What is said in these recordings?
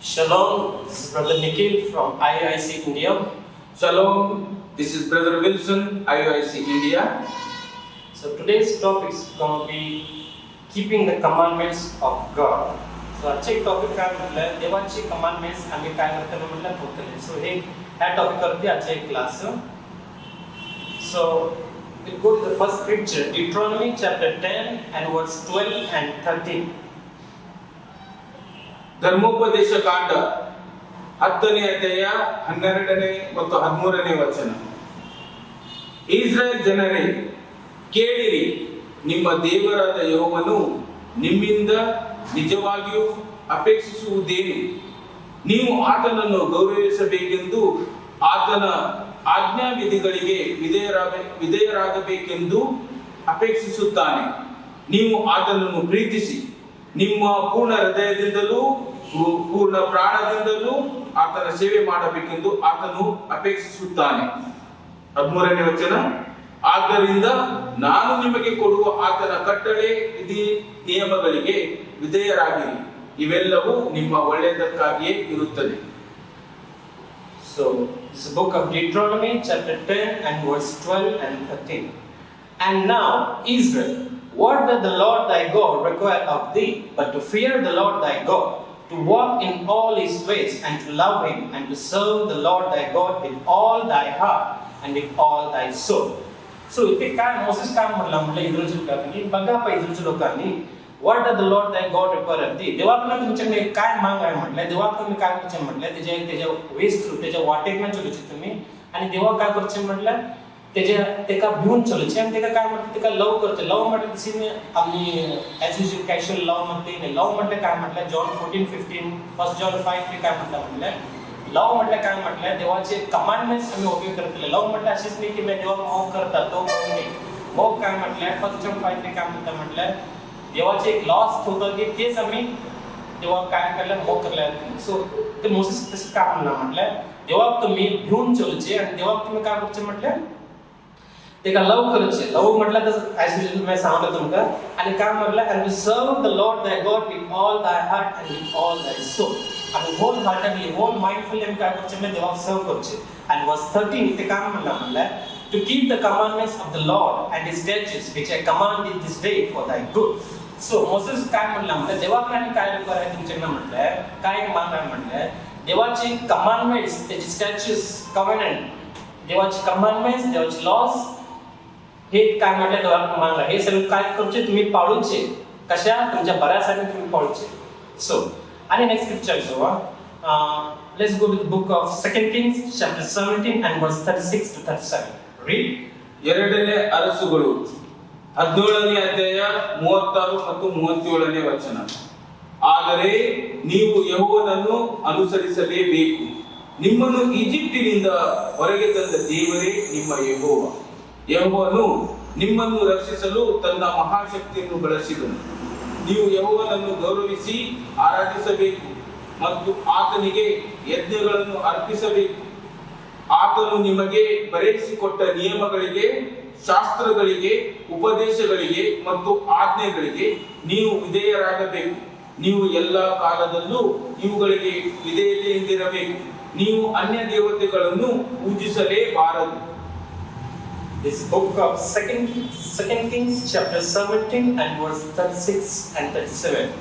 Shalom, this is Brother Nikhil from IIC India. Shalom, this is Brother Wilson, IIC India. So today's topic is going to be keeping the commandments of God. So आजचे topic काय म्हटलं देवाची commandments आम्ही काय करतो म्हटलं ठेवतले. So हे ह्या टॉपिक वरती आजचे class. So we'll go to the first scripture, Deuteronomy chapter 10 and verse 12 and 13. ಧರ್ಮೋಪದೇಶ ಕಾಂಡ 10ನೇ ಅಧ್ಯಾಯ 12ನೇ ಮತ್ತು 13ನೇ ವಚನ. ಇಸ್ರಾಯೇಲ್ ಜನರೇ, ಕೇಳಿರಿ, ನಿಮ್ಮ ದೇವರಾದ ಯೆಹೋವನು ನಿಮ್ಮಿಂದ ನಿಜವಾಗಿಯೂ ಅಪೇಕ್ಷಿಸುವುದೇನು? ನೀವು ಆತನನ್ನು ಗೌರವಿಸಬೇಕೆಂದು, ಆತನ ಆಜ್ಞಾವಿಧಿಗಳಿಗೆ ವಿಧೇಯರಾಗಬೇಕೆಂದು ಅಪೇಕ್ಷಿಸುತ್ತಾನೆ. ನೀವು ಆತನನ್ನು ಪ್ರೀತಿಸಿ ನಿಮ್ಮ ಪೂರ್ಣ ಹೃದಯದಿಂದಲೂ ಪೂರ್ಣ ಪ್ರಾಣದಿಂದಲೂ ಆತನ ಸೇವೆ ಮಾಡಬೇಕೆಂದು ಆತನು ಅಪೇಕ್ಷಿಸುತ್ತಾನೆ. 13ನೇ ವಚನ. ಆದ್ದರಿಂದ ನಾನು ನಿಮಗೆ ಕೊಡುವ ಆತನ ಕಟ್ಟಳೆ ವಿಧಿ ನಿಯಮಗಳಿಗೆ ವಿಧೇಯರಾಗಿರಿ, ಇವೆಲ್ಲವೂ ನಿಮ್ಮ ಒಳ್ಳೆಯದಕ್ಕಾಗಿಯೇ ಇರುತ್ತದೆ. So this is the book of Deuteronomy chapter 10 and verse 12 and 13. And now Israel, what does the Lord thy God require of thee, but to fear the Lord thy God, to walk in all his ways, and to love him, and to serve the Lord thy God with all thy heart and with all thy soul. So इथे काय Moses काय म्हटलं इस्रायलच्या लोकांनी, बघा पा इस्रायलच्या लोकांनी, what does the Lord thy God require of thee? देवाकडे तुमच्याकडे काय माग आहे म्हटलं, देवाकडे तुम्ही काय करायचे म्हटलं, त्याच्या वेस थ्रू त्याच्या वाटेकनं चलूचे तुम्ही, आणि देवा काय करायचे म्हटलं, तेका भिवून चलूचे, आणि तेका काय म्हटलं, तेका लव करते. लव म्हटलं तशी आम्ही ॲज युजल कॅशुअल लव म्हणते. लव म्हटलं काय म्हटलं, जॉन 14:15, 1 जॉन 5 काय म्हटलं, लव म्हटलं काय म्हटलं, देवाचे कमांडमेंट्स आम्ही ओबे करतले. लव म्हटलं अशीच नाही की मी देवा मोह करता तो करून नाही. मोह काय म्हटलं, 1 जॉन 5 काय म्हटलं, देवाचे एक लॉस होतं की तेच आम्ही देवा काय केलं, मोह करलं. सो ते मोसेस तसं काय म्हटलं, देवा तुम्ही भिवून चलूचे, आणि देवा तुम्ही काय करायचे म्हटलं, ते का लव करायचे. लव म्हटलं तर ॲज युजल मी सांगतो तुमका, आणि काय म्हटलं, and to serve the Lord thy God with all thy heart and with all thy soul. आणि होल हार्टेडली होल माइंडफुली आम्ही काय करायचे, मी देवाला सर्व करायचे. आणि वर्स 13 इथे काय म्हटलं, to keep the commandments of the Lord and his statutes which I command in this day for thy good. So Moses काय म्हटलं, देवाकडे काय रिक्वायर आहे तुमच्याकडे म्हटलं, काय माग आहे म्हटलं, देवाचे कमांडमेंट्स, त्याचे स्टॅच्यूट्स, कव्हेनंट, देवाचे कमांडमेंट्स, देवाचे लॉज, हे काय म्हटलं देवाला मागला, हे सगळं काय करूचे तुम्ही पाळूचे, कशा तुमच्या बऱ्यासाठी तुम्ही पाळूचे. सो आणि नेक्स्ट स्क्रिप्चर घेऊ. Let's go to the book of 2 Kings chapter 17 and verse 36 to 37. Read. 2ನೇ ಅರಸುಗಳು 17ನೇ ಅಧ್ಯಾಯ 36 ಮತ್ತು 37ನೇ ವಚನ. ಆದರೆ ನೀವು ಯೆಹೋವನನ್ನು ಅನುಸರಿಸಲೇಬೇಕು, ನಿಮ್ಮನ್ನು ಈಜಿಪ್ಟಿನಿಂದ ಹೊರಗೆ ತಂದ ದೇವರೇ ನಿಮ್ಮ ಯೆಹೋವ. ಯೆಹೋವನು ನಿಮ್ಮನ್ನು ರಕ್ಷಿಸಲು ತನ್ನ ಮಹಾಶಕ್ತಿಯನ್ನು ಬಳಸಿದನು. ನೀವು ಯೆಹೋವನನ್ನು ಗೌರವಿಸಿ ಆರಾಧಿಸಬೇಕು ಮತ್ತು ಆತನಿಗೆ ಯಜ್ಞಗಳನ್ನು ಅರ್ಪಿಸಬೇಕು. ಆತನು ನಿಮಗೆ ಬರೆಸಿಕೊಟ್ಟ ನಿಯಮಗಳಿಗೆ, ಶಾಸ್ತ್ರಗಳಿಗೆ, ಉಪದೇಶಗಳಿಗೆ ಮತ್ತು ಆಜ್ಞೆಗಳಿಗೆ ನೀವು ವಿಧೇಯರಾಗಬೇಕು. ನೀವು ಎಲ್ಲ ಕಾಲದಲ್ಲೂ ಇವುಗಳಿಗೆ ವಿಧೇಯತೆಯಿಂದಿರಬೇಕು. ನೀವು ಅನ್ಯ ದೇವತೆಗಳನ್ನು ಪೂಜಿಸಲೇಬಾರದು. This book of 2 Kings chapter 17 and verse 36 and 37.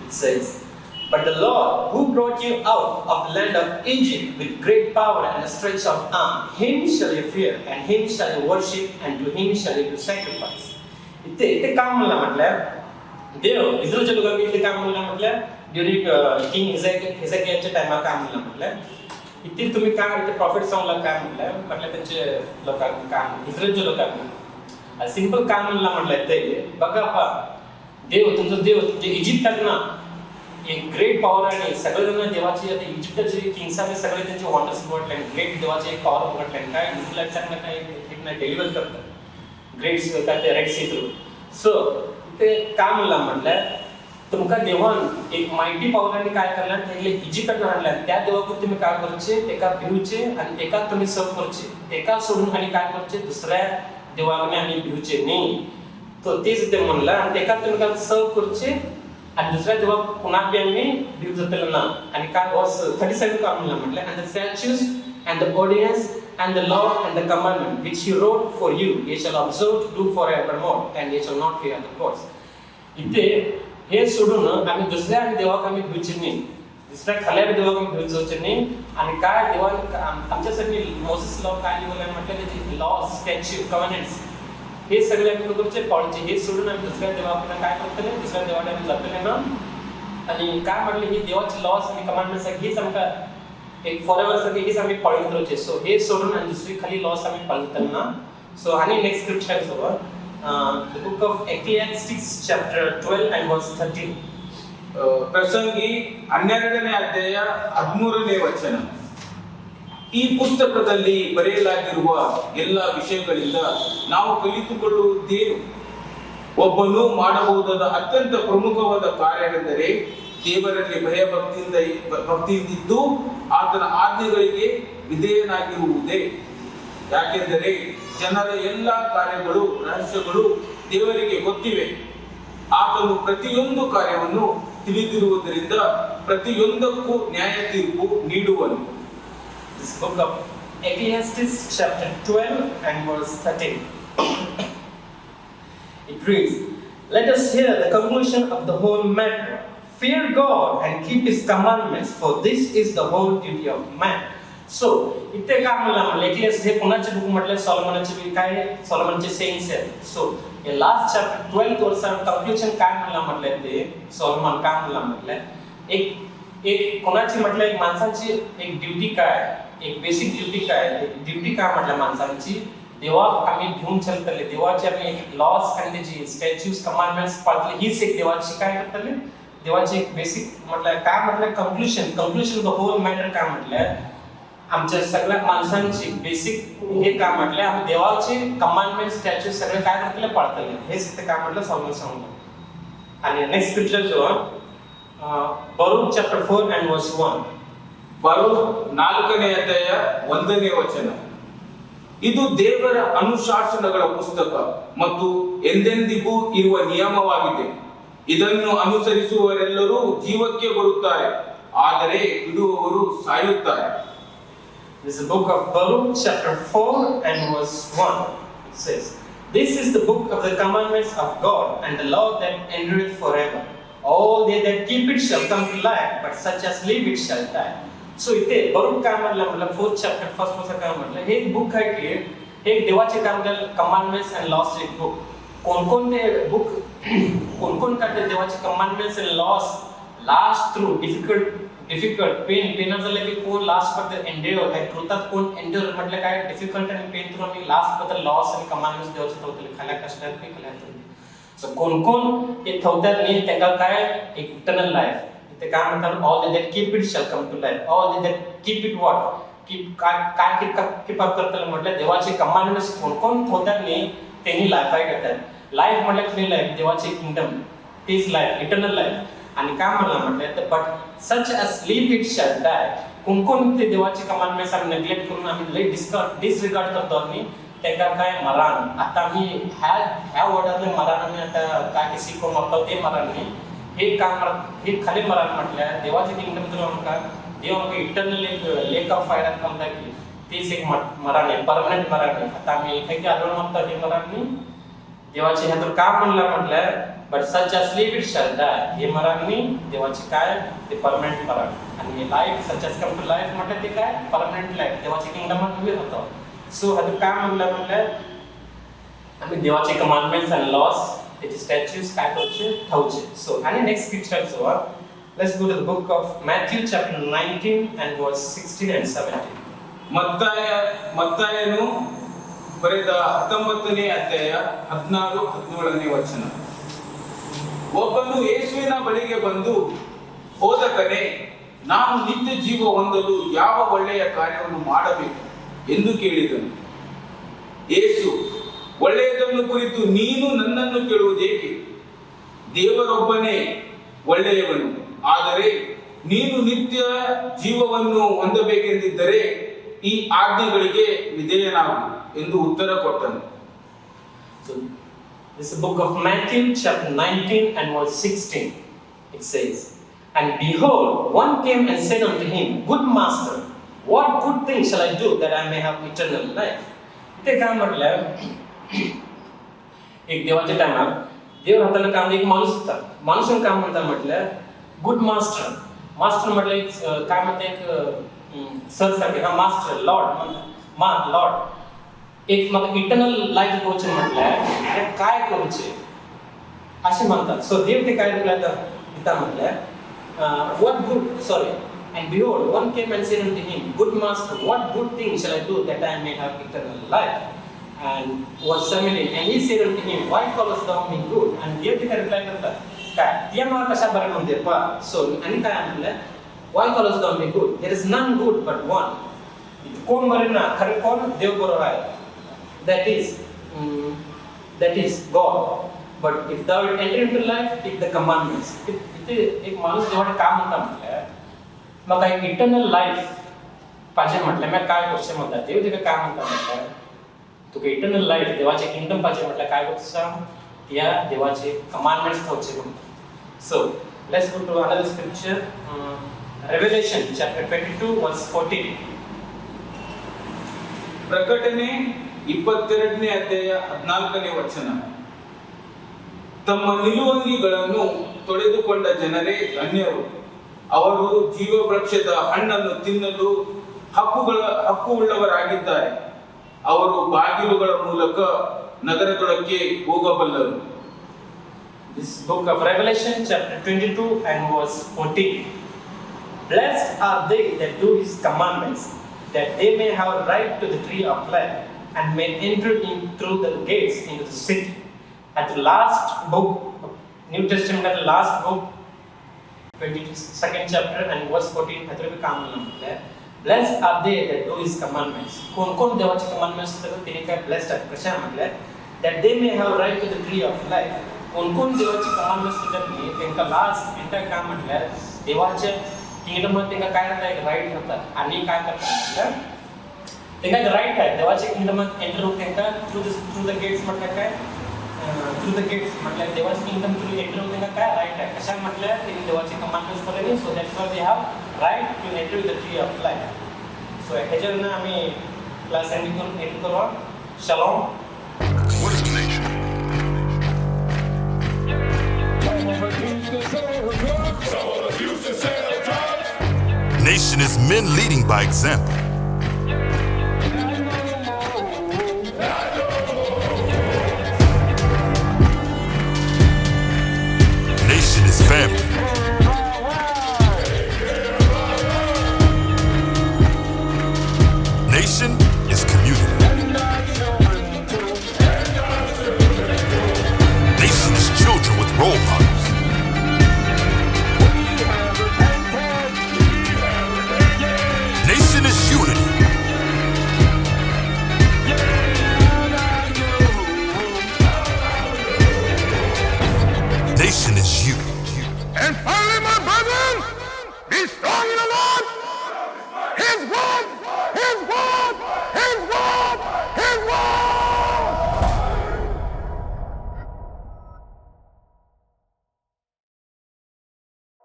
It says, but the Lord who brought you out of the land of Egypt with great power and a stretched out arm, him shall you fear, and him shall you worship, and to him shall you do sacrifice. इथे काय म्हणलं म्हटलं, देव इस्रायलच्या लोकांनी इथे काय म्हणलं म्हटलं, ड्युरिंग किंग हिजकियाच्या टाइमाला काय म्हणलं म्हटलं, इथे तुम्ही काय इथे प्रॉफिट सॉंगला काय म्हटलं त्यांचे लोकांनी काय, इस्रायलच्या लोकांनी सिंपल काय म्हणलं म्हटलं, ते बघा पा देव तुमचं देव जे इजिप्टात ना एक ग्रेट पॉवर, आणि सगळेजण देवाची आता इजिप्टचे किंग्स आहे सगळे त्यांचे वॉन्डर्स बघटले, ग्रेट देवाचे एक पॉवर बघटले, काय इस्रायलच्या काय एक डिलिव्हर करतात ग्रेट काय ते रेड सी थ्रू. सो ते काय म्हणलं म्हटलं, तुमका देवान एक माहिती पावलांनी काय करणार, त्याला इजिप्टला आणलं, त्या देवाकडे तुम्ही काय करायचे, एका भिवचे आणि एका तुम्ही सर्व करायचे, एका सोडून आणि काय करायचे दुसऱ्या देवाने आणि भिवचे नाही. तो तेच ते म्हणला, आणि एका तुम्ही काय सर्व करायचे आणि दुसऱ्या देवा पुन्हा बी आम्ही दिव जातले ना आणि काय वर्स 37 का म्हणलं म्हटलं and the statutes and the ordinance and the law and the commandment which he wrote for you ye shall observe to do forevermore and ye shall not fear the gods. इथे हे सोडून आम्ही दुसऱ्या देवाक आम्ही भिवचे नाही, दुसऱ्या खाल्या देवाक आम्ही भिवचे नाही आणि काय देवाने आमच्यासाठी मोसेस लॉ काय लिहिलं म्हटलं की लॉ स्टॅच्यूट कव्हर्नन्स हे सगळे आम्ही करूचे पाळचे हे सोडून आम्ही दुसऱ्या देवाकडे काय करतले दुसऱ्या देवाकडे आम्ही जातले ना आणि काय म्हटले ही देवाची लॉस आणि कमांडमेंट्स हीच आमका एक फॉरएव्हर साठी हीच आम्ही पाळत राहचे. सो हे सोडून आणि दुसरी खाली लॉस आम्ही पाळतले ना. सो आणि नेक्स्ट स्क्रिप्चर सोबत the book of Ecclesiastes chapter 12 and verse 13. ಪ್ರಸಂಗಿ 12ನೇ ಅಧ್ಯಾಯ 13ನೇ ವಚನ. ಈ ಪುಸ್ತಕದಲ್ಲಿ ಬರೆಯಲಾಗಿರುವ ಎಲ್ಲ ವಿಷಯಗಳಿಂದ ನಾವು ಕಲಿತುಕೊಳ್ಳುವುದೇನು? ಒಬ್ಬನು ಮಾಡಬಹುದಾದ ಅತ್ಯಂತ ಪ್ರಮುಖವಾದ ಕಾರ್ಯವೆಂದರೆ ದೇವರಲ್ಲಿ ಭಕ್ತಿಯಿಂದಿದ್ದು ಆತನ ಆಜ್ಞೆಗಳಿಗೆ ವಿಧೇಯನಾಗಿರುವುದೇ. ಯಾಕೆಂದರೆ ಜನರ ಎಲ್ಲ ಕಾರ್ಯಗಳು ರಹಸ್ಯಗಳು ದೇವರಿಗೆ ಗೊತ್ತಿವೆ. ಆತನು ಪ್ರತಿಯೊಂದು ಕಾರ್ಯವನ್ನು ತಿಳಿದಿರುವುದರಿಂದ ಪ್ರತಿಯೊಂದಕ್ಕೂ ನ್ಯಾಯ ತೀರ್ಪು ನೀಡುವನು. This book of Ecclesiastes chapter 12 and verse 13. It reads, "Let us hear the conclusion of the whole matter. Fear God and keep His commandments, for this is the whole duty of man." So, इथे काय म्हणलं Ecclesiastes हे कोणाचे book म्हटले? सॉलोमनचे काय सॉलोमनचे sayings आहेत. So हे last chapter 12 वर्षाचं कंक्लुजन काय म्हटलं ते सॉलोमन काय म्हटलं एक कोणाची म्हटलं एक माणसाची एक ड्युटी काय एक बेसिक ड्युटी काय ड्युटी काय म्हटलं माणसांची देवा आम्ही घेऊन चलतले देवाचे आम्ही एक लॉस आणि त्याची स्टॅच्यूज कमांडमेंट्स पाळतले हीच एक देवाची काय करतले देवाची एक बेसिक म्हटलं काय म्हटलं कंक्लुजन द होल मॅटर काय म्हटलं आमच्या सगळ्या माणसांची बेसिक हे काय म्हटलं आम्ही देवाचे कमांडमेंट स्टॅच्यूज सगळे काय करतले पाळतले हेच इथे काय म्हटलं सॉल्व सांगतो. आणि नेक्स्ट स्क्रिप्चर जो Baruch chapter 4 and verse 1. ಬರೂಕ್ 4ನೇ ಅಧ್ಯಾಯ 1ನೇ ವಚನ. ಇದು ದೇವರ ಅನುಶಾಸನಗಳ ಪುಸ್ತಕ ಮತ್ತು ಎಂದೆಂದಿಗೂ ಇರುವ ನಿಯಮವಾಗಿದೆ. ಇದನ್ನು ಅನುಸರಿಸುವವರೆಲ್ಲರೂ ಜೀವಕ್ಕೆ ಬರುತ್ತಾರೆ, ಆದರೆ ಬಿಡುವವರು ಸಾಯುತ್ತಾರೆ. This is the book of Baruch chapter 4 and verse 1. It says, "This is the book of the commandments of God and the law that endureth forever. All they that keep it shall come to life, but such as leave it shall die." So इथे बरूक काय म्हटलं 4th chapter first वर्स काय म्हटलं हे एक book आहे की हे देवाचे काय म्हटलं कमांडमेंट्स अँड लॉस एक बुक कोणकोणते बुक कोणकोण काढते देवाचे commandments and laws last through difficult pain झालं की कोण लास्ट पर्यंत एंड्युअर आहे कृतात कोण एंड्युअर म्हटलं काय डिफिकल्ट आणि पेन थ्रू आम्ही लास्ट पर्यंत लॉस आणि कमांडमेंट्स देवाचे ठेवतले खाल्या कष्टात मी खाल्या सो कोण हे ठेवतात नाही त्यांना काय एक इटर्नल लाईफ ते काय म्हणतात all they that keep it shall come to life all they that keep it what keep काय कीप अप करतात म्हटलं देवाचे कमांडमेंट्स कोण ठेवतात नाही त्यांनी लाईफ आहे करतात लाईफ म्हटलं खरी लाईफ देवाचे किंगडम तीच लाईफ इटर्नल लाईफ आणि काय म्हटलं तर but such as live it shall die कोण ते देवाचे कमांडमेंट्स आम्ही नेग्लेक्ट करून आम्ही लई डिसरिगार्ड करतो आम्ही त्यांना काय मरण आता मी ह्या वर्डातले मरण मी आता काय शिको म्हणतो ते मरण नाही हे काम हे खाली मरण म्हटलं देवाचे किंगडम तुला म्हणता देव आमका इटर्नल लेक ऑफ फायर म्हणता की तेच एक मरण आहे परमनंट मरण आहे आता मी काही आढळून म्हणतो हे मरण नाही देवाचे ह्या तर काम म्हटलं but such as live it shall die हे मरण नाही देवाचे काय ते परमनंट मरण आणि life such as come to life म्हटलं ते काय परमनंट लाईफ देवाचे किंगडम उभे होतं. सो आता काय म्हटलं आम्ही देवाचे कमांडमेंट्स अँड लॉस त्याचे स्टॅच्यूज काय करायचे ठेवचे. सो आणि नेक्स्ट स्क्रिप्चर जो let's go to the book of Matthew chapter 19 and verse 16 and 17. ಮತ್ತಾಯನು ಬರೆದ 19ನೇ ಅಧ್ಯಾಯ 16 17ನೇ ವಚನ. ಒಬ್ಬನು ಯೇಸುವಿನ ಬಳಿಗೆ ಬಂದು ಬೋಧಕನೇ ನಾನು ನಿತ್ಯ ಜೀವ ಹೊಂದಲು ಯಾವ ಒಳ್ಳೆಯ ಕಾರ್ಯವನ್ನು ಮಾಡಬೇಕು ಎಂದು ಕೇಳಿದನು. ಯೇಸು ಒಳ್ಳೆಯದನ್ನು ಕುರಿತು ನೀನು ನನ್ನನ್ನು ಕೇಳುವುದೇಕೆ? ದೇವರೊಬ್ಬನೇ ಒಳ್ಳೆಯವನು, ಆದರೆ ನೀನು ನಿತ್ಯ ಜೀವವನ್ನು ಹೊಂದಬೇಕೆಂದಿದ್ದರೆ ಈ ಆಜ್ಞೆಗಳಿಗೆ ವಿಧೇಯನಾಗು ಎಂದು ಉತ್ತರ ಕೊಟ್ಟನು. So, this is the book of Matthew chapter 19 and verse 16. It says, and behold, one came and said unto him, Good master, what good thing shall I do that I may have eternal life? इथे काय म्हटलं, एक देवाच्या टायमात देव हाताला काम एक माणूस होता. माणूस काम म्हणता म्हटलं गुड मास्टर. मास्टर म्हटलं एक काय म्हणते एक सर सारखे हा मास्टर लॉर्ड लॉर्ड एक मग इटर्नल लाईफ कोच म्हटलं काय करूचे असे म्हणतात. सो देव ते काय रिप्लाय दिता म्हटलं what good sorry and behold one came and said unto him good master what good thing shall I do that I may have eternal life and was 17 and he said unto him why callest thou me good and देव ते काय reply करतात काय ते मला कशा बरं म्हणते पा. सो आणि काय म्हटलं why callest thou me good there is none good but one. कोण बरं ना खरं कोण देव बरोबर आहे that is God. But if thou enter into life, keep the commandments. इथे एक माणूस देवाने काम म्हणता म्हटलं मग काय इटर्नल लाईफ पाहिजे म्हटलं मग काय क्वेश्चन म्हणतात देव तिथे काय म्हणता म्हटलं तुका इटर्नल लाईफ देवाचे किंगडम पाहिजे म्हटलं काय गोष्ट सांग या देवाचे कमांडमेंट्स ठेवायचे म्हणतात. So let's go to another scripture Revelation chapter 22 verse 14. ಪ್ರಕಟಣೆ 22ನೇ ಅಧ್ಯಾಯ 14ನೇ ವಚನ. ತಮ್ಮ ನಿಲುವಂಗಿಗಳನ್ನು ತೊಳೆದುಕೊಂಡ ಜನರೇ ಧನ್ಯರು, ಅವರು ಜೀವವೃಕ್ಷದ ಹಣ್ಣನ್ನು ತಿನ್ನಲು ಹಕ್ಕುಳ್ಳವರಾಗಿದ್ದಾರೆ, ಅವರು ಬಾಗಿಲುಗಳ ಮೂಲಕ ನಗರದೊಳಕ್ಕೆ ಹೋಗಬಲ್ಲರು. This book of Revelation chapter 22 and verse 14. Blessed are they that do his commandments, that they may have right to the tree of life and may enter in through the gates into the city. At the last book, New Testament at the last book, 22nd chapter and verse 14, I think we blessed are they that do his commandments. कोण देवाचे commandments असतात ते काय blessed आहेत कशा म्हटलं that they may have right to the tree of life. कोण देवाचे commandments असतात की त्यांना लास्ट एंटर काय म्हटलं देवाच्या किंगडम मध्ये त्यांना काय राईट होतात आणि काय करतात म्हटलं त्यांना राईट आहे देवाच्या किंगडम मध्ये एंटर होत त्यांना थ्रू द गेट्स म्हटलं काय थ्रू द गेट्स म्हटलं देवाचे किंगडम थ्रू एंटर होत त्यांना काय राईट आहे कशा म्हटलं त्यांनी देवाचे कमांडमेंट्स केले so that's why they have right to enter with the tree of life. So ह्याच्यावरनं आम्ही क्लास एंड करू. शलोम. What is a nation? Nation is men leading by example. Nation is family. Nation is community. Nation is children with role models.